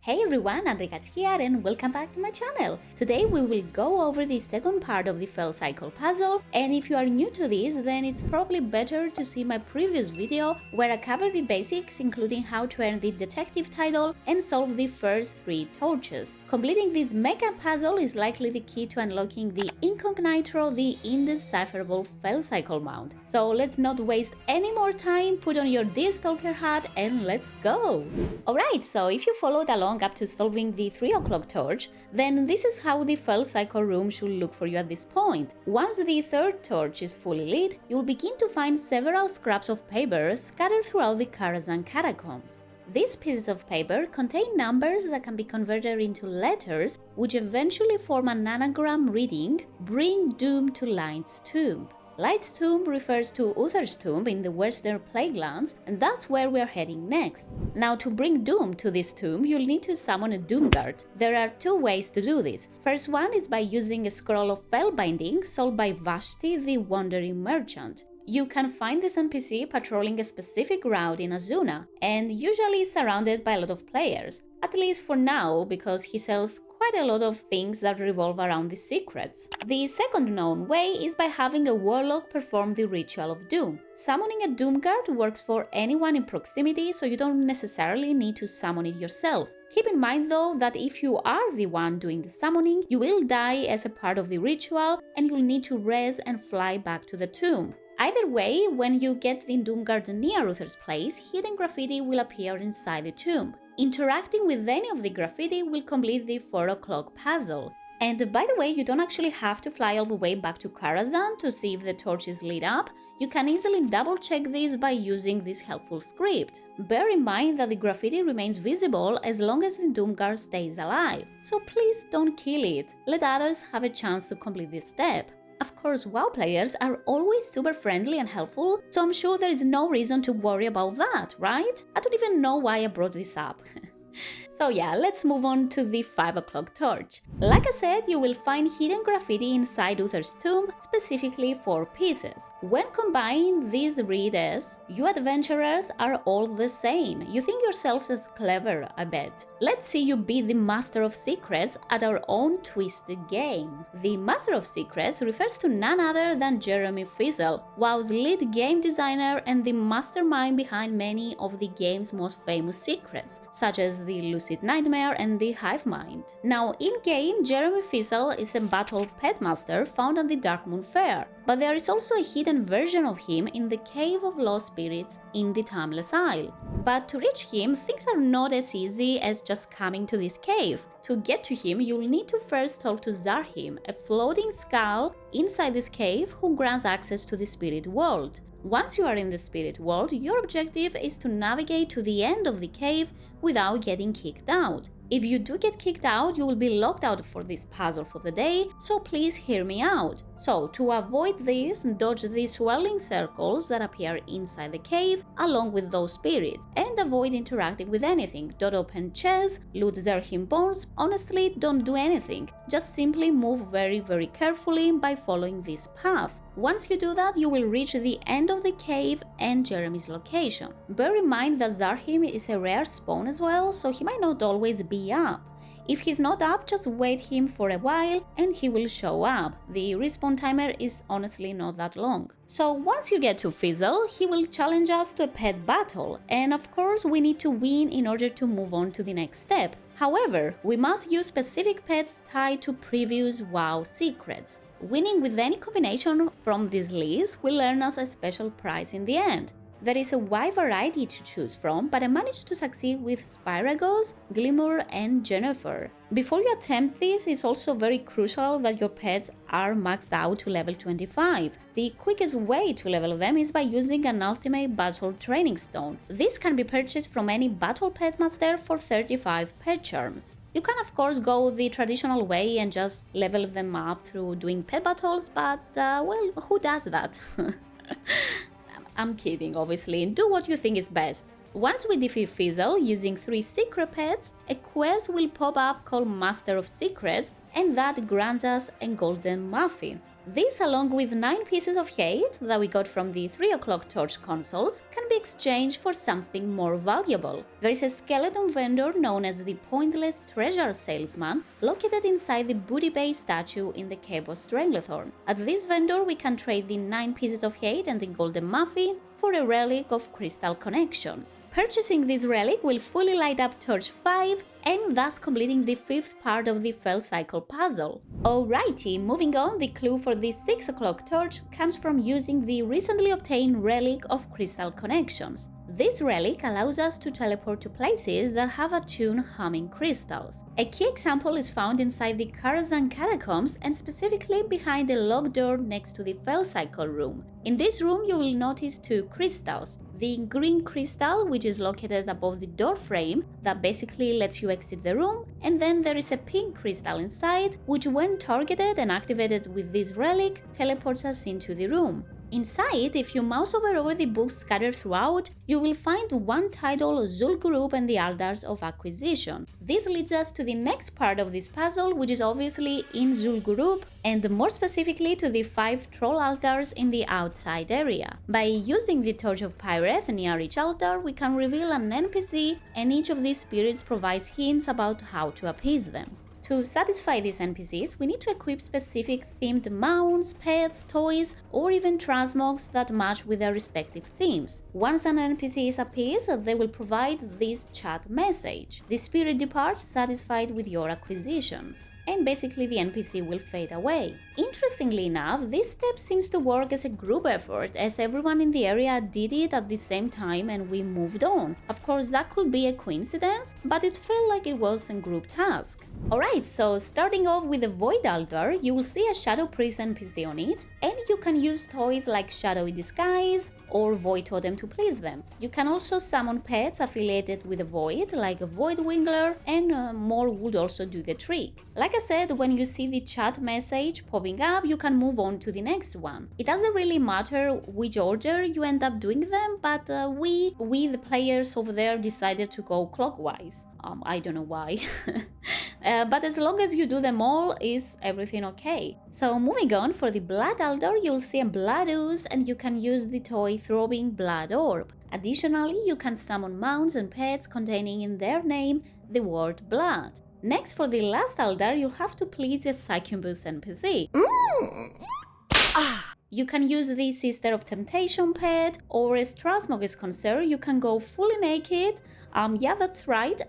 Hey everyone, Andrekat here and welcome back to my channel. Today we will go over the second part of the Felcycle puzzle, and if you are new to this, then it's probably better to see my previous video where I cover the basics, including how to earn the detective title and solve the first 3 torches. Completing this mega puzzle is likely the key to unlocking the Incognitro, the Indecipherable Felcycle Mount. So let's not waste any more time, put on your Deerstalker hat and let's go! Alright, so if you followed along up to solving the 3 o'clock torch, then this is how the Felcycle room should look for you at this point. Once the 3rd torch is fully lit, you'll begin to find several scraps of paper scattered throughout the Karazhan Catacombs. These pieces of paper contain numbers that can be converted into letters, which eventually form an anagram reading, "Bring doom to Light's tomb." Light's tomb refers to Uther's tomb in the Western Plaguelands, and that's where we're heading next. Now, to bring doom to this tomb, you'll need to summon a doom guard. There are 2 ways to do this. First one is by using a scroll of Felbinding sold by Vashti, the Wandering Merchant. You can find this NPC patrolling a specific route in Azuna, and usually surrounded by a lot of players. At least for now, because he sells quite a lot of things that revolve around the secrets. The second known way is by having a warlock perform the Ritual of Doom. Summoning a doom guard works for anyone in proximity, so you don't necessarily need to summon it yourself. Keep in mind though that if you are the one doing the summoning, you will die as a part of the ritual and you'll need to res and fly back to the tomb. Either way, when you get the doom guard near Uther's place, hidden graffiti will appear inside the tomb. Interacting with any of the graffiti will complete the 4 o'clock puzzle. And by the way, you don't actually have to fly all the way back to Karazhan to see if the torch is lit up. You can easily double check this by using this helpful script. Bear in mind that the graffiti remains visible as long as the doom guard stays alive, so please don't kill it. Let others have a chance to complete this step. Of course, WoW players are always super friendly and helpful, so I'm sure there is no reason to worry about that, right? I don't even know why I brought this up. So yeah, let's move on to the 5 o'clock torch. Like I said, you will find hidden graffiti inside Uther's tomb, specifically 4 pieces. When combined, these read as, "You adventurers are all the same. You think yourselves as clever, I bet. Let's see you be the Master of Secrets at our own twisted game." The Master of Secrets refers to none other than Jeremy Feasel, WoW's lead game designer and the mastermind behind many of the game's most famous secrets, such as the Lucid Nightmare and the Hive Mind. Now, in-game, Jeremy Feasel is a battle petmaster found at the Darkmoon Fair, but there is also a hidden version of him in the Cave of Lost Spirits in the Timeless Isle. But to reach him, things are not as easy as just coming to this cave. To get to him, you'll need to first talk to Zarhim, a floating skull inside this cave who grants access to the spirit world. Once you are in the spirit world, your objective is to navigate to the end of the cave without getting kicked out. If you do get kicked out, you will be locked out for this puzzle for the day, so please hear me out. So, to avoid this, dodge the swirling circles that appear inside the cave along with those spirits, and avoid interacting with anything. Don't open chests, loot Zarhim bones, honestly don't do anything. Just simply move very carefully by following this path. Once you do that, you will reach the end of the cave and Jeremy's location. Bear in mind that Zarhim is a rare spawn as well, so he might not always be up. If he's not up, just wait him for a while and he will show up. The respawn timer is honestly not that long. So once you get to Feasel, he will challenge us to a pet battle, and of course we need to win in order to move on to the next step. However, we must use specific pets tied to previous WoW secrets. Winning with any combination from this list will earn us a special prize in the end. There is a wide variety to choose from, but I managed to succeed with Spyragos, Glimmer and Jennifer. Before you attempt this, it's also very crucial that your pets are maxed out to level 25. The quickest way to level them is by using an ultimate battle training stone. This can be purchased from any battle pet master for 35 pet charms. You can of course go the traditional way and just level them up through doing pet battles, but well, who does that? I'm kidding, obviously. Do what you think is best. Once we defeat Feasel using 3 secret pets, a quest will pop up called Master of Secrets, and that grants us a golden muffin. This, along with 9 pieces of hate that we got from the 3 o'clock torch consoles, can be exchanged for something more valuable. There is a skeleton vendor known as the Pointless Treasure Salesman, located inside the Booty Bay statue in the Cave of Stranglethorn. At this vendor we can trade the 9 pieces of hate and the golden muffin for a Relic of Crystal Corrections. Purchasing this relic will fully light up Torch 5 and thus completing the 5th part of the Felcycle puzzle. Alrighty, moving on, the clue for the 6 o'clock torch comes from using the recently obtained Relic of Crystal Corrections. This relic allows us to teleport to places that have attuned humming crystals. A key example is found inside the Karazhan Catacombs and specifically behind the locked door next to the Felcycle room. In this room you will notice 2 crystals. The green crystal, which is located above the door frame, that basically lets you exit the room, and then there is a pink crystal inside, which when targeted and activated with this relic, teleports us into the room. Inside, if you mouse over the books scattered throughout, you will find one title, Zul'Gurub and the Altars of Acquisition. This leads us to the next part of this puzzle, which is obviously in Zul'Gurub, and more specifically to the 5 troll altars in the outside area. By using the Torch of Pyreth near each altar, we can reveal an NPC, and each of these spirits provides hints about how to appease them. To satisfy these NPCs, we need to equip specific themed mounts, pets, toys, or even transmogs that match with their respective themes. Once an NPC is appeased, they will provide this chat message. The spirit departs satisfied with your acquisitions, and basically the NPC will fade away. Interestingly enough, this step seems to work as a group effort, as everyone in the area did it at the same time and we moved on. Of course, that could be a coincidence, but it felt like it was a group task. Alright, so starting off with the Void Altar, you will see a Shadow Priest NPC on it, and you can use toys like Shadowy Disguise or Void Totem to please them. You can also summon pets affiliated with the Void, like a Void Wingler, and more would also do the trick. Like I said, when you see the chat message popping up, you can move on to the next one. It doesn't really matter which order you end up doing them, but we the players over there decided to go clockwise. I don't know why. But as long as you do them all, is everything okay? So moving on, for the Blood Altar, you'll see a Blood Ooze and you can use the toy Throbbing Blood Orb. Additionally, you can summon mounts and pets containing in their name the word blood. Next, for the last altar, you'll have to please a Succubus NPC. You can use the Sister of Temptation pet, or as Transmog is concerned, you can go fully naked, yeah, that's right.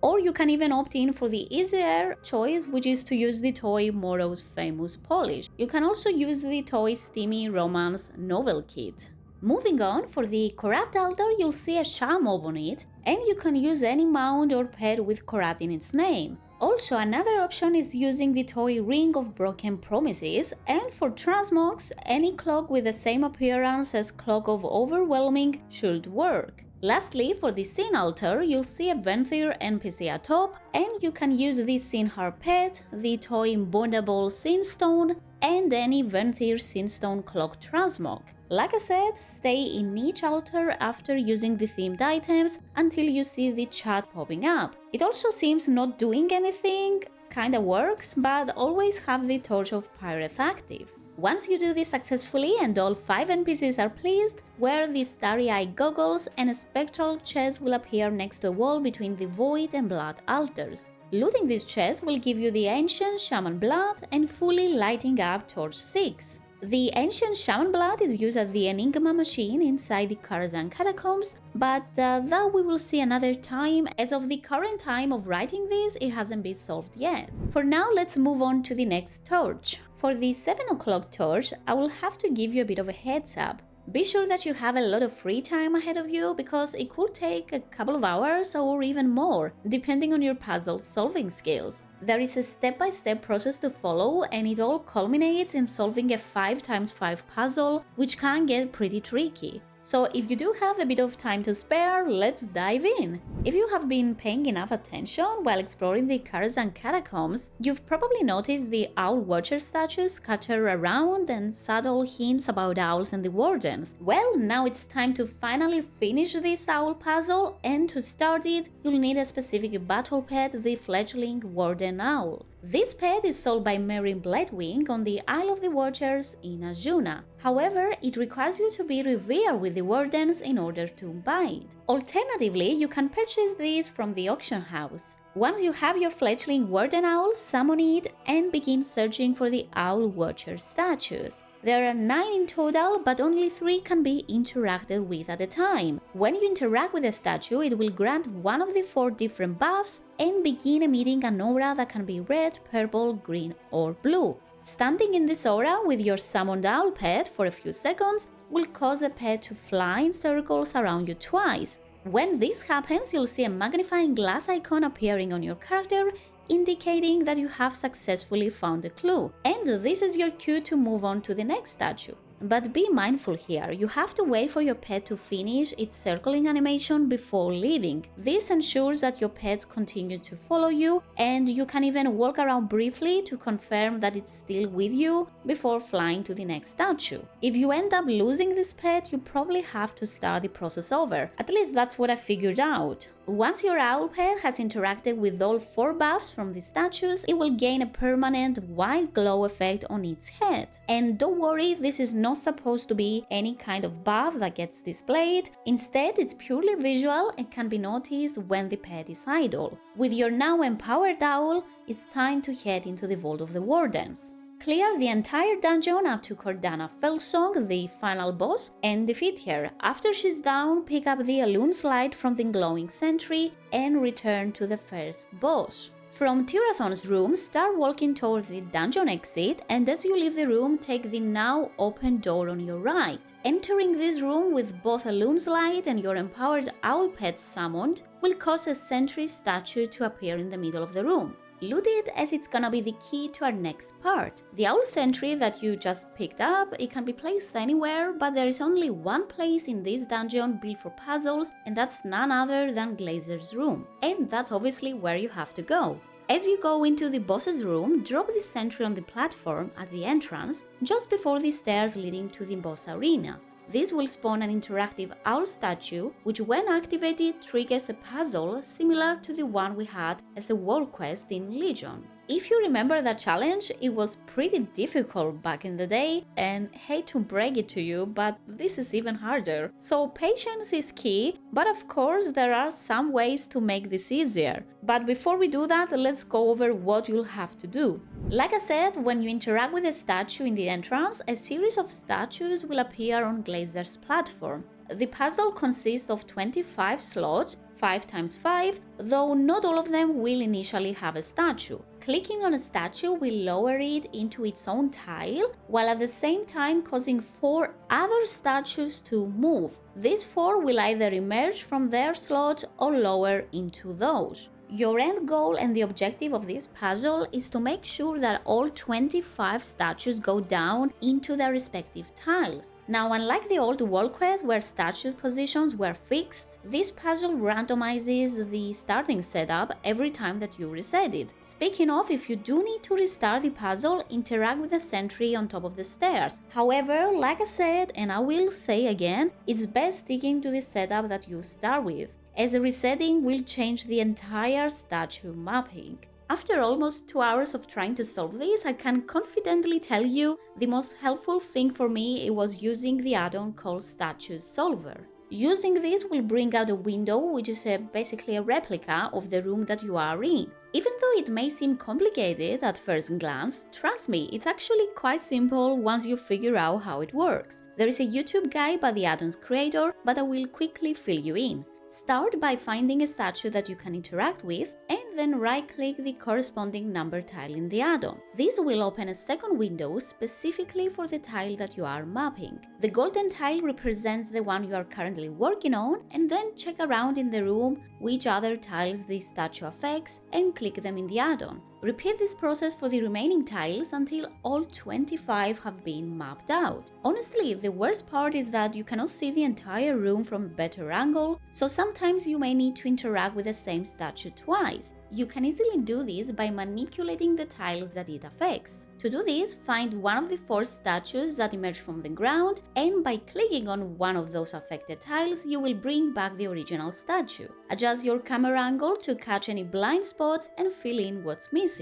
Or you can even opt in for the easier choice, which is to use the toy Morrow's Famous Polish. You can also use the toy Steamy Romance Novel Kit. Moving on, for the Corrupt Altar, you'll see a Sham mob on it, and you can use any mount or pet with Corrupt in its name. Also, another option is using the toy Ring of Broken Promises, and for transmogs, any cloak with the same appearance as Cloak of Overwhelming should work. Lastly, for the Sin Altar, you'll see a Venthyr NPC at top, and you can use the Sinhar pet, the toy Bondable Sinstone, and any Venthyr Sinstone Cloak transmog. Like I said, stay in each altar after using the themed items until you see the chat popping up. It also seems not doing anything kinda works, but always have the Torch of Pyreth active. Once you do this successfully and all 5 NPCs are pleased, wear the starry-eye goggles and a spectral chest will appear next to a wall between the Void and Blood altars. Looting this chest will give you the Ancient Shaman Blood and fully lighting up Torch 6. The Ancient Shaman Blood is used at the Enigma machine inside the Karazhan Catacombs, but that we will see another time. As of the current time of writing this, it hasn't been solved yet. For now, let's move on to the next torch. For the 7 o'clock torch, I will have to give you a bit of a heads up. Be sure that you have a lot of free time ahead of you, because it could take a couple of hours or even more, depending on your puzzle solving skills. There is a step-by-step process to follow, and it all culminates in solving a 5x5 puzzle, which can get pretty tricky. So if you do have a bit of time to spare, let's dive in! If you have been paying enough attention while exploring the Karazhan Catacombs, you've probably noticed the Owl Watcher statues scattered around and subtle hints about owls and the Wardens. Well, now it's time to finally finish this owl puzzle, and to start it, you'll need a specific battle pet, the Fledgling Warden Owl. This pet is sold by Mary Bladewing on the Isle of the Watchers in Azuna. However, it requires you to be revered with the Wardens in order to buy it. Alternatively, you can purchase this from the auction house. Once you have your fledgling Warden Owl, summon it and begin searching for the Owl Watcher statues. There are 9 in total, but only 3 can be interacted with at a time. When you interact with a statue, it will grant one of the 4 different buffs and begin emitting an aura that can be red, purple, green or blue. Standing in this aura with your summoned owl pet for a few seconds will cause the pet to fly in circles around you twice. When this happens, you'll see a magnifying glass icon appearing on your character, indicating that you have successfully found a clue, and this is your cue to move on to the next statue. But be mindful here, you have to wait for your pet to finish its circling animation before leaving. This ensures that your pets continue to follow you, and you can even walk around briefly to confirm that it's still with you before flying to the next statue. If you end up losing this pet, you probably have to start the process over. At least that's what I figured out. Once your owl pet has interacted with all 4 buffs from the statues, it will gain a permanent white glow effect on its head. And don't worry, this is not supposed to be any kind of buff that gets displayed. Instead, it's purely visual and can be noticed when the pet is idle. With your now empowered owl, it's time to head into the Vault of the Wardens. Clear the entire dungeon up to Cordana Felsong, the final boss, and defeat her. After she's down, pick up the Alun's Light from the glowing sentry and return to the first boss. From Tirathon's room, start walking toward the dungeon exit, and as you leave the room, take the now open door on your right. Entering this room with both Alun's Light and your empowered owl pet summoned will cause a sentry statue to appear in the middle of the room. Loot it, as it's gonna be the key to our next part. The owl sentry that you just picked up, it can be placed anywhere, but there is only one place in this dungeon built for puzzles, and that's none other than Glazer's room. And that's obviously where you have to go. As you go into the boss's room, drop the sentry on the platform at the entrance, just before the stairs leading to the boss arena. This will spawn an interactive owl statue, which when activated triggers a puzzle similar to the one we had as a wall quest in Legion. If you remember that challenge, it was pretty difficult back in the day, and hate to break it to you, but this is even harder. So patience is key, but of course there are some ways to make this easier. But before we do that, let's go over what you'll have to do. Like I said, when you interact with a statue in the entrance, a series of statues will appear on Glazer's platform. The puzzle consists of 25 slots, 5 × 5, though not all of them will initially have a statue. Clicking on a statue will lower it into its own tile, while at the same time causing 4 other statues to move. These 4 will either emerge from their slots or lower into those. Your end goal and the objective of this puzzle is to make sure that all 25 statues go down into their respective tiles. Now, unlike the old wall quest where statue positions were fixed, this puzzle randomizes the starting setup every time that you reset it. Speaking of, if you do need to restart the puzzle, interact with the sentry on top of the stairs. However, like I said, and I will say again, it's best sticking to the setup that you start with, as a resetting will change the entire statue mapping. After almost 2 hours of trying to solve this, I can confidently tell you the most helpful thing for me was using the add-on called Statue Solver. Using this will bring out a window which is basically a replica of the room that you are in. Even though it may seem complicated at first glance, trust me, it's actually quite simple once you figure out how it works. There is a YouTube guide by the add-on's creator, but I will quickly fill you in. Start by finding a statue that you can interact with, and then right-click the corresponding number tile in the add-on. This will open a second window specifically for the tile that you are mapping. The golden tile represents the one you are currently working on, and then check around in the room which other tiles the statue affects and click them in the add-on. Repeat this process for the remaining tiles until all 25 have been mapped out. Honestly, the worst part is that you cannot see the entire room from a better angle, so sometimes you may need to interact with the same statue twice. You can easily do this by manipulating the tiles that it affects. To do this, find one of the 4 statues that emerge from the ground, and by clicking on one of those affected tiles, you will bring back the original statue. Adjust your camera angle to catch any blind spots and fill in what's missing.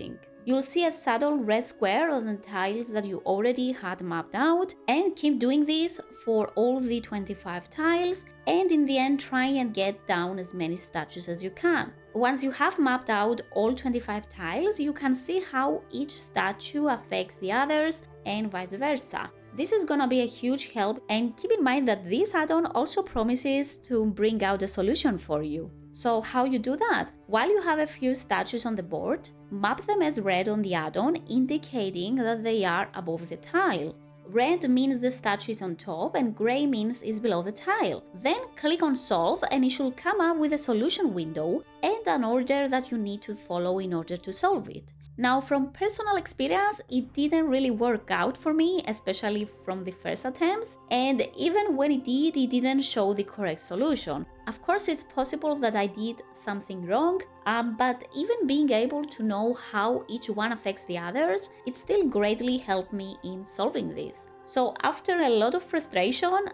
You'll see a subtle red square on the tiles that you already had mapped out, and keep doing this for all the 25 tiles, and in the end try and get down as many statues as you can. Once you have mapped out all 25 tiles, you can see how each statue affects the others and vice versa. This is gonna be a huge help, and keep in mind that this add-on also promises to bring out a solution for you. So how you do that? While you have a few statues on the board, map them as red on the add-on, indicating that they are above the tile. Red means the statue is on top and grey means it's below the tile. Then click on solve and it should come up with a solution window and an order that you need to follow in order to solve it. Now, from personal experience, it didn't really work out for me, especially from the first attempts, and even when it didn't show the correct solution. Of course, it's possible that I did something wrong, but even being able to know how each one affects the others, it still greatly helped me in solving this. So after a lot of frustration,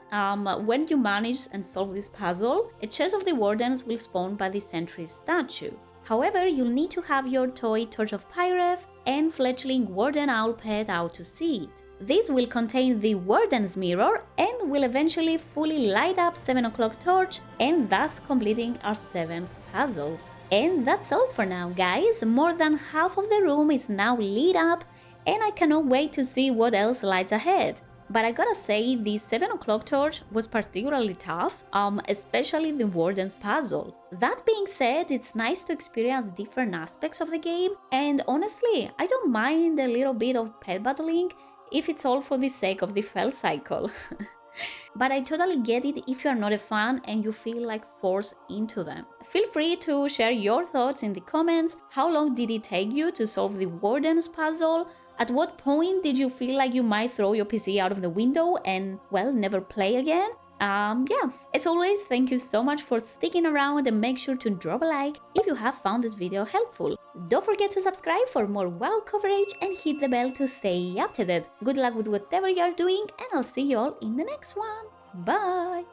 when you manage and solve this puzzle, a chest of the Wardens will spawn by the sentry statue. However, you'll need to have your toy Torch of Pyreth and Fledgling Warden Owl pet out to see it. This will contain the Warden's mirror and will eventually fully light up 7 o'clock torch, and thus completing our 7th puzzle. And that's all for now, guys. More than half of the room is now lit up, and I cannot wait to see what else lies ahead. But I gotta say, the 7 o'clock torch was particularly tough, especially the Warden's Puzzle. That being said, it's nice to experience different aspects of the game, and honestly, I don't mind a little bit of pet battling if it's all for the sake of the Felcycle. But I totally get it if you're not a fan and you feel like forced into them. Feel free to share your thoughts in the comments. How long did it take you to solve the Warden's Puzzle? At what point did you feel like you might throw your PC out of the window and, well, never play again? Yeah, as always, thank you so much for sticking around, and make sure to drop a like if you have found this video helpful. Don't forget to subscribe for more WoW coverage and hit the bell to stay updated. Good luck with whatever you're doing, and I'll see you all in the next one. Bye!